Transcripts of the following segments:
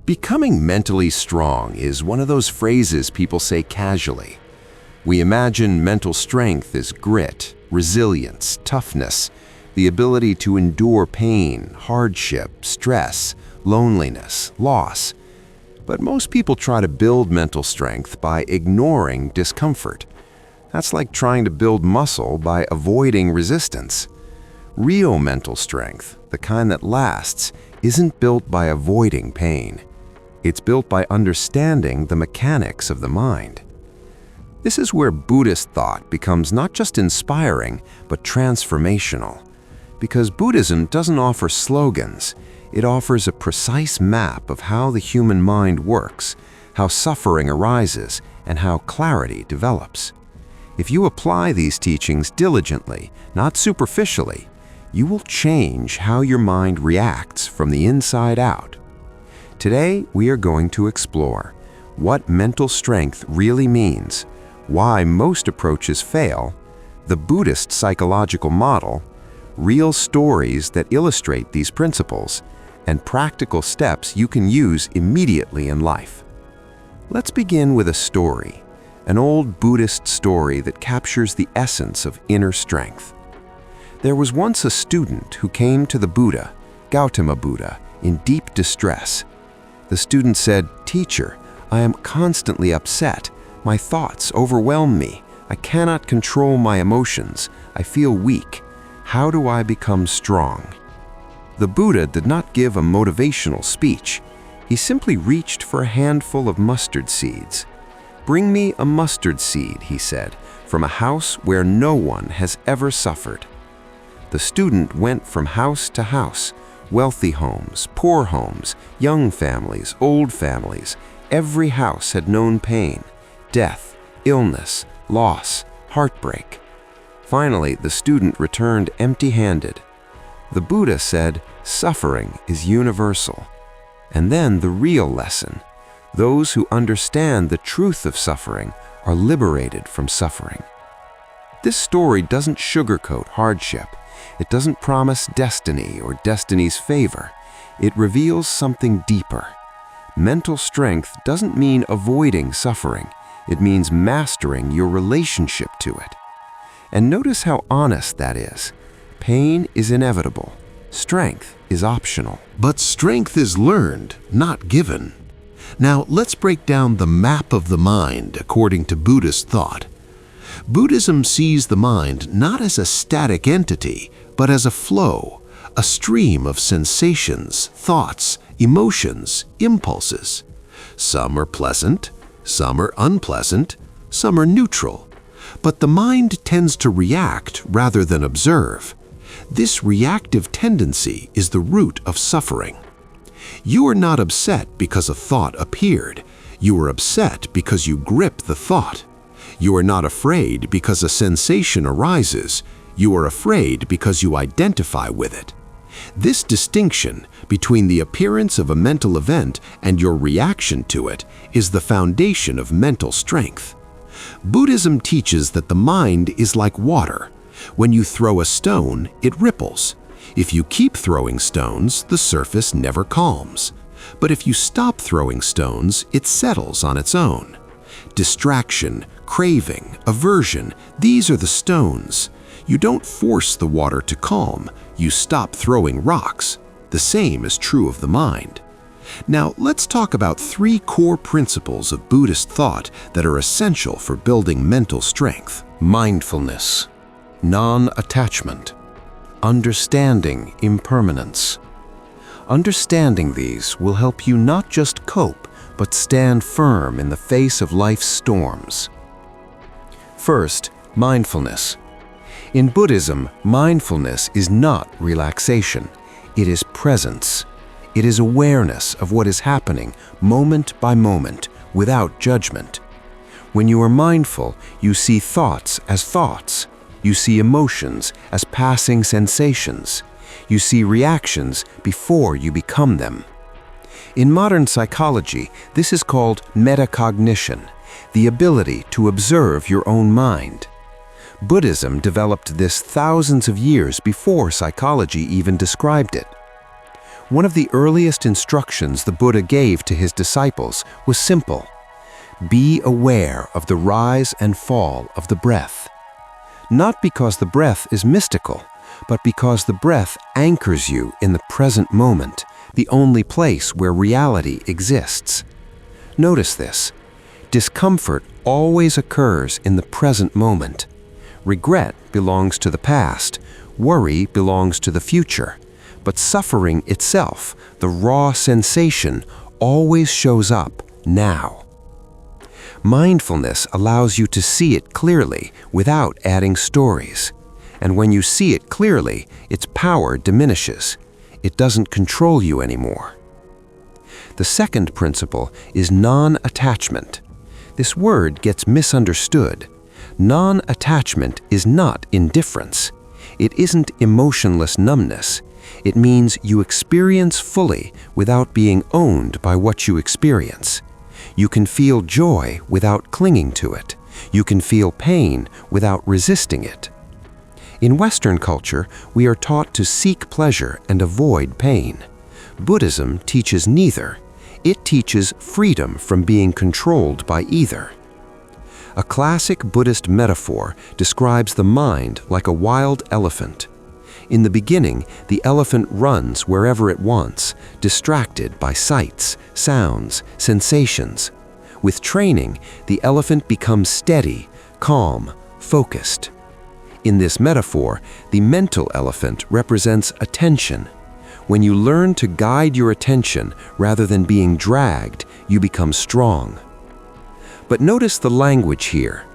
Becoming mentally strong is one of those phrases people say casually. We imagine mental strength as grit, resilience, toughness, the ability to endure pain, hardship, stress, loneliness, loss. But most people try to build mental strength by ignoring discomfort. That's like trying to build muscle by avoiding resistance. Real mental strength, the kind that lasts, isn't built by avoiding pain. It's built by understanding the mechanics of the mind. This is where Buddhist thought becomes not just inspiring, but transformational. Because Buddhism doesn't offer slogans, it offers a precise map of how the human mind works, how suffering arises, and how clarity develops. If you apply these teachings diligently, not superficially, you will change how your mind reacts from the inside out. Today, we are going to explore what mental strength really means, why most approaches fail, the Buddhist psychological model, real stories that illustrate these principles, and practical steps you can use immediately in life. Let's begin with a story, an old Buddhist story that captures the essence of inner strength. There was once a student who came to the Buddha, Gautama Buddha, in deep distress. The student said, "Teacher, I am constantly upset. My thoughts overwhelm me. I cannot control my emotions. I feel weak. How do I become strong?" The Buddha did not give a motivational speech. He simply reached for a handful of mustard seeds. "Bring me a mustard seed," he said, "from a house where no one has ever suffered." The student went from house to house, wealthy homes, poor homes, young families, old families. Every house had known pain, death, illness, loss, heartbreak. Finally, the student returned empty-handed. The Buddha said, "Suffering is universal." And then the real lesson: those who understand the truth of suffering are liberated from suffering. This story doesn't sugarcoat hardship. It doesn't promise destiny or destiny's favor. It reveals something deeper. Mental strength doesn't mean avoiding suffering. It means mastering your relationship to it. And notice how honest that is. Pain is inevitable. Strength is optional. But strength is learned, not given. Now, let's break down the map of the mind according to Buddhist thought. Buddhism sees the mind not as a static entity, but as a flow, a stream of sensations, thoughts, emotions, impulses. Some are pleasant, some are unpleasant, some are neutral. But the mind tends to react rather than observe. This reactive tendency is the root of suffering. You are not upset because a thought appeared. You are upset because you grip the thought. You are not afraid because a sensation arises. You are afraid because you identify with it. This distinction between the appearance of a mental event and your reaction to it is the foundation of mental strength. Buddhism teaches that the mind is like water. When you throw a stone, it ripples. If you keep throwing stones, the surface never calms. But if you stop throwing stones, it settles on its own. Distraction, craving, aversion, these are the stones. You don't force the water to calm, you stop throwing rocks. The same is true of the mind. Now, let's talk about 3 core principles of Buddhist thought that are essential for building mental strength. Mindfulness, non-attachment, understanding impermanence. Understanding these will help you not just cope, but stand firm in the face of life's storms. First, mindfulness. In Buddhism, mindfulness is not relaxation. It is presence. It is awareness of what is happening moment by moment without judgment. When you are mindful, you see thoughts as thoughts. You see emotions as passing sensations. You see reactions before you become them. In modern psychology, this is called metacognition, the ability to observe your own mind. Buddhism developed this thousands of years before psychology even described it. One of the earliest instructions the Buddha gave to his disciples was simple: be aware of the rise and fall of the breath. Not because the breath is mystical, but because the breath anchors you in the present moment, the only place where reality exists. Notice this. Discomfort always occurs in the present moment. Regret belongs to the past. Worry belongs to the future. But suffering itself, the raw sensation, always shows up now. Mindfulness allows you to see it clearly without adding stories. And when you see it clearly, its power diminishes. It doesn't control you anymore. The second principle is non-attachment. This word gets misunderstood. Non-attachment is not indifference. It isn't emotionless numbness. It means you experience fully without being owned by what you experience. You can feel joy without clinging to it. You can feel pain without resisting it. In Western culture, we are taught to seek pleasure and avoid pain. Buddhism teaches neither. It teaches freedom from being controlled by either. A classic Buddhist metaphor describes the mind like a wild elephant. In the beginning, the elephant runs wherever it wants, distracted by sights, sounds, sensations. With training, the elephant becomes steady, calm, focused. In this metaphor, the mental elephant represents attention. When you learn to guide your attention rather than being dragged, you become strong. But notice the language here.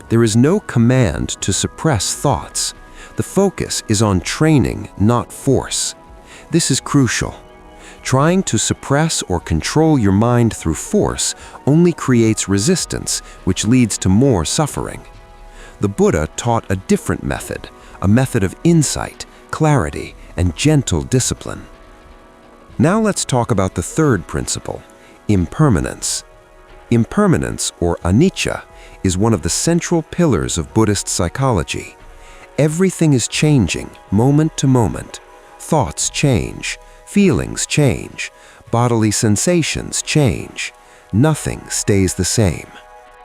There is no command to suppress thoughts. The focus is on training, not force. This is crucial. Trying to suppress or control your mind through force only creates resistance, which leads to more suffering. The Buddha taught a different method, a method of insight, clarity, and gentle discipline. Now let's talk about the third principle, impermanence. Impermanence, or anicca, is one of the central pillars of Buddhist psychology. Everything is changing, moment to moment. Thoughts change, feelings change, bodily sensations change. Nothing stays the same.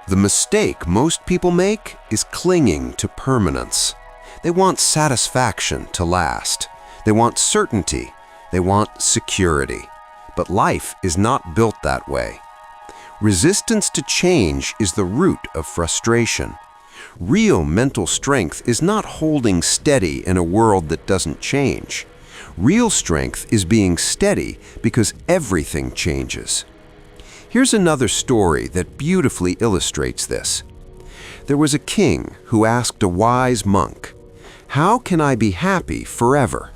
The mistake most people make is clinging to permanence. They want satisfaction to last. They want certainty. They want security. But life is not built that way. Resistance to change is the root of frustration. Real mental strength is not holding steady in a world that doesn't change. Real strength is being steady because everything changes. Here's another story that beautifully illustrates this. There was a king who asked a wise monk, "How can I be happy forever?"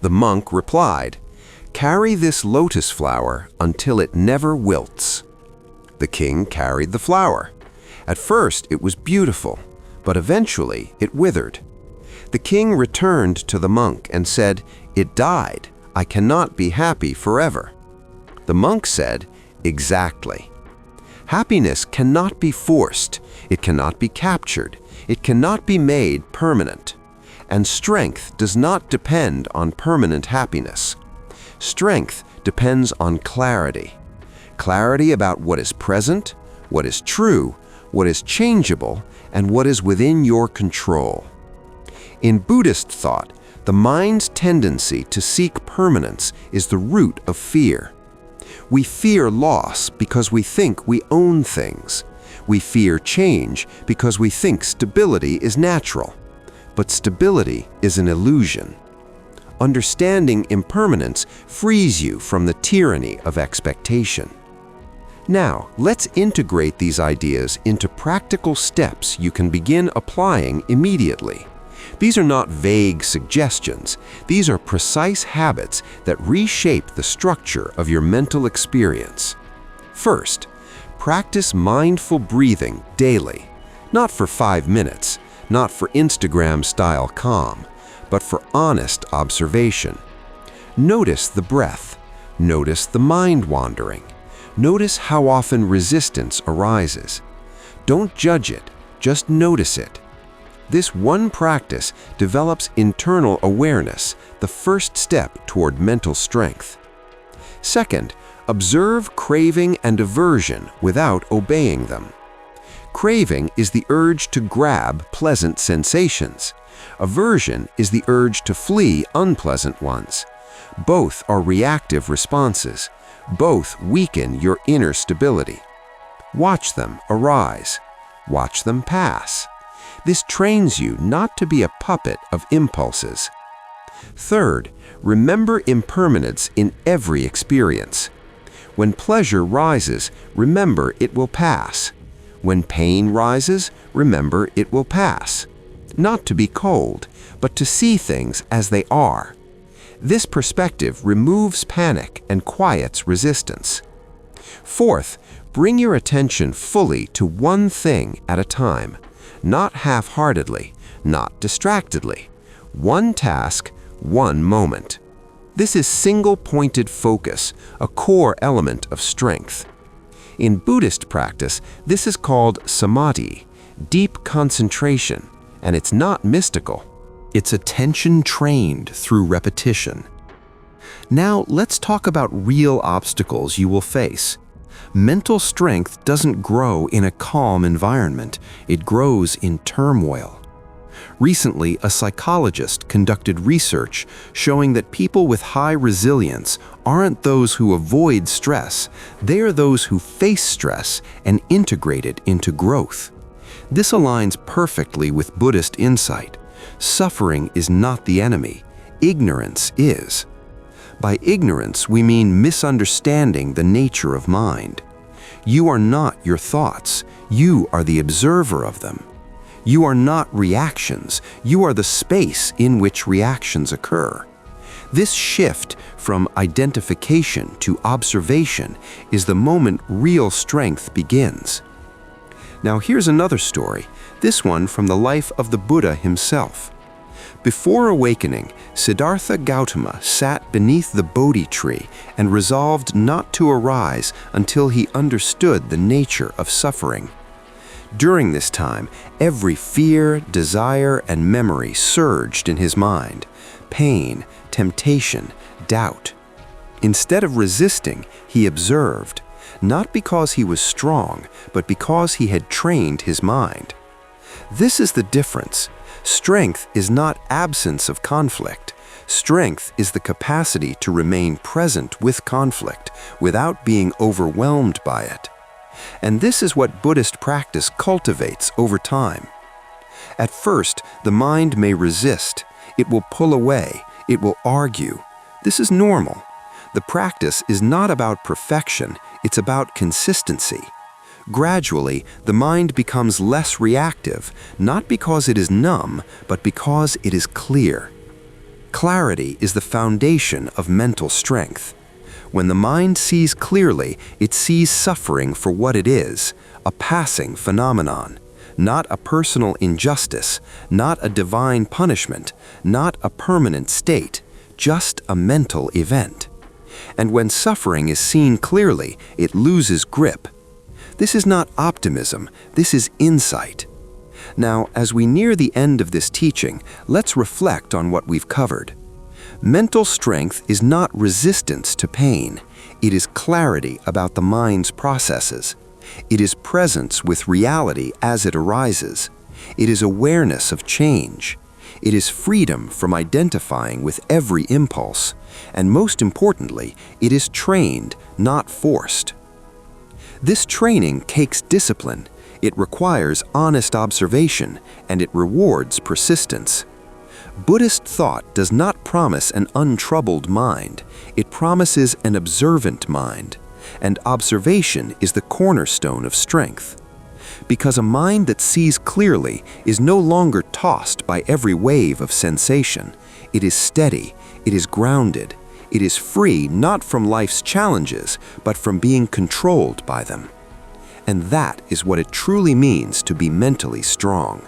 The monk replied, "Carry this lotus flower until it never wilts." The king carried the flower. At first, it was beautiful, but eventually it withered. The king returned to the monk and said, "It died. I cannot be happy forever." The monk said, "Exactly. Happiness cannot be forced. It cannot be captured. It cannot be made permanent. And strength does not depend on permanent happiness. Strength depends on clarity. Clarity about what is present, what is true, what is changeable, and what is within your control." In Buddhist thought, the mind's tendency to seek permanence is the root of fear. We fear loss because we think we own things. We fear change because we think stability is natural. But stability is an illusion. Understanding impermanence frees you from the tyranny of expectation. Now, let's integrate these ideas into practical steps you can begin applying immediately. These are not vague suggestions. These are precise habits that reshape the structure of your mental experience. First, practice mindful breathing daily. Not for 5 minutes, not for Instagram-style calm, but for honest observation. Notice the breath. Notice the mind wandering. Notice how often resistance arises. Don't judge it, just notice it. This one practice develops internal awareness, the first step toward mental strength. Second, observe craving and aversion without obeying them. Craving is the urge to grab pleasant sensations. Aversion is the urge to flee unpleasant ones. Both are reactive responses. Both weaken your inner stability. Watch them arise. Watch them pass. This trains you not to be a puppet of impulses. Third, remember impermanence in every experience. When pleasure rises, remember it will pass. When pain rises, remember it will pass. Not to be cold, but to see things as they are. This perspective removes panic and quiets resistance. Fourth, bring your attention fully to one thing at a time, not half-heartedly, not distractedly. One task, one moment. This is single-pointed focus, a core element of strength. In Buddhist practice, this is called samadhi, deep concentration, and it's not mystical. It's attention trained through repetition. Now, let's talk about real obstacles you will face. Mental strength doesn't grow in a calm environment. It grows in turmoil. Recently, a psychologist conducted research showing that people with high resilience aren't those who avoid stress. They are those who face stress and integrate it into growth. This aligns perfectly with Buddhist insight. Suffering is not the enemy. Ignorance is. By ignorance, we mean misunderstanding the nature of mind. You are not your thoughts. You are the observer of them. You are not reactions. You are the space in which reactions occur. This shift from identification to observation is the moment real strength begins. Now here's another story, this one from the life of the Buddha himself. Before awakening, Siddhartha Gautama sat beneath the Bodhi tree and resolved not to arise until he understood the nature of suffering. During this time, every fear, desire, and memory surged in his mind. Pain, temptation, doubt. Instead of resisting, he observed, not because he was strong, but because he had trained his mind. This is the difference. Strength is not absence of conflict. Strength is the capacity to remain present with conflict without being overwhelmed by it. And this is what Buddhist practice cultivates over time. At first, the mind may resist. It will pull away. It will argue. This is normal. The practice is not about perfection. It's about consistency. Gradually, the mind becomes less reactive, not because it is numb, but because it is clear. Clarity is the foundation of mental strength. When the mind sees clearly, it sees suffering for what it is, a passing phenomenon, not a personal injustice, not a divine punishment, not a permanent state, just a mental event. And when suffering is seen clearly, it loses grip. This is not optimism, this is insight. Now, as we near the end of this teaching, let's reflect on what we've covered. Mental strength is not resistance to pain. It is clarity about the mind's processes. It is presence with reality as it arises. It is awareness of change. It is freedom from identifying with every impulse. And most importantly, it is trained, not forced. This training takes discipline. It requires honest observation, and it rewards persistence. Buddhist thought does not promise an untroubled mind. It promises an observant mind. And observation is the cornerstone of strength. Because a mind that sees clearly is no longer tossed by every wave of sensation. It is steady. It is grounded. It is free not from life's challenges, but from being controlled by them. And that is what it truly means to be mentally strong.